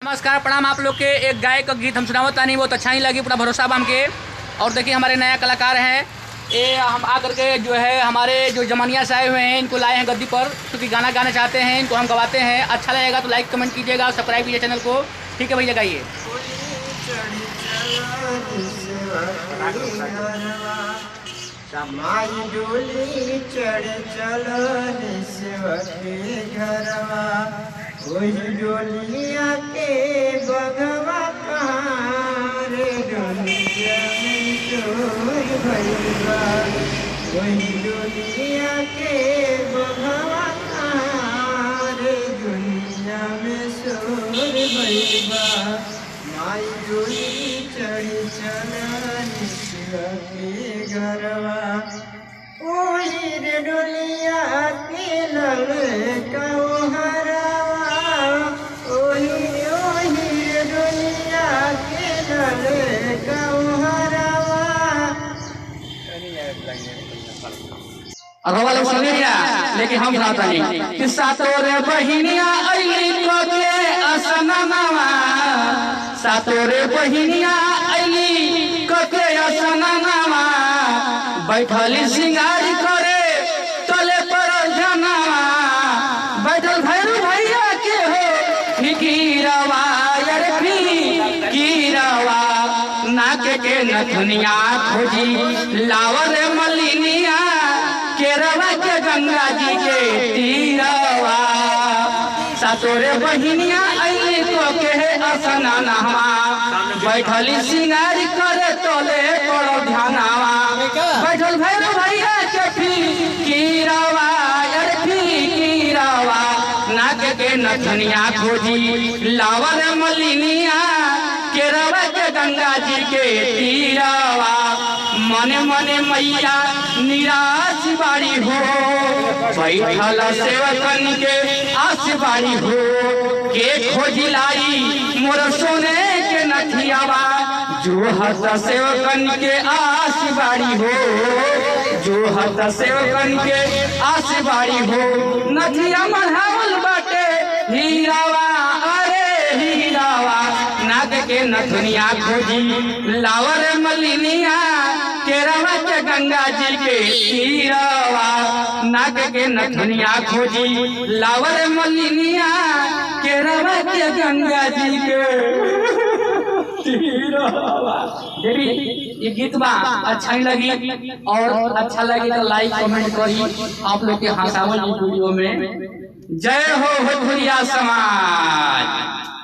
नमस्कार प्रणाम आप लोग के एक गाय का गीत हम सुनावता नहीं बहुत अच्छा ही लगी पूरा भरोसा बा हमके। और देखिए हमारे नया कलाकार हैं ये हम आकर के जो है हमारे जो जमानिया से आए हुए हैं इनको लाए हैं गद्दी पर क्योंकि गाना गाना चाहते हैं इनको हम गवाते हैं। अच्छा लगेगा तो लाइक कमेंट कीजिएगा और सब्सक्राइब कीजिए चैनल को। ठीक है भैया गाइए। माई डोली चढ़ चलो घरवा वही डोलिया के बगवा कहाँ रे डोलिया में चोर भैया वही डोलिया के बगवा कहाँ रे दुनिया में चोर भैया माई डोली चढ़ चलो घरवा ओही रे डोलिया के ललका हरवा ओही रे डोलिया के ललका हरवा। अब वाले सुनिया लेकिन हम सुनाता नहीं किस्सा तोरे बहिनिया अइली को के असननवा सातोरे बहिनिया अइली को के असननवा बैठली सिंगार करे तले पर जनवा बैठल भैरू भैया के हो गिरवा यार गिरवा नाक के नथुनिया खोजी लावर मलिनिया केरवा के गंगा जी के तीरवा सातोरे बहिनिया अइली को के असननवा बैठली सिंगार करे तले पर ध्यानवा बैठल भैरू भैया के कीरवा यार कीरवा नाक के नथुनिया खोजी लावर मलिनिया केरवा के गंगा जी के तीरवा मने मने मैया निराश बाड़ी हो बैठल सेवकन के आस बाड़ी हो के खोजी लाई मोर सोने के नथियावा जो हत सेवकन के आस बाड़ी हो जो हत सेवकन के आस बाड़ी हो नथिया मढ़ावल बाटे हीरावा अरे हीरावा नाग के नथुनिया खोजी लावर मलिनिया केरवा के गंगा जी के तीरवा नाग के नथुनिया खोजी लावर मलिनिया केरवा के गंगा जी के देवी ये गीत बा अच्छा ही लगी और अच्छा लगी तो लाइक कमेंट करी आप लोग के हंसावल वीडियो में। जय हो भोजपुरिया समाज।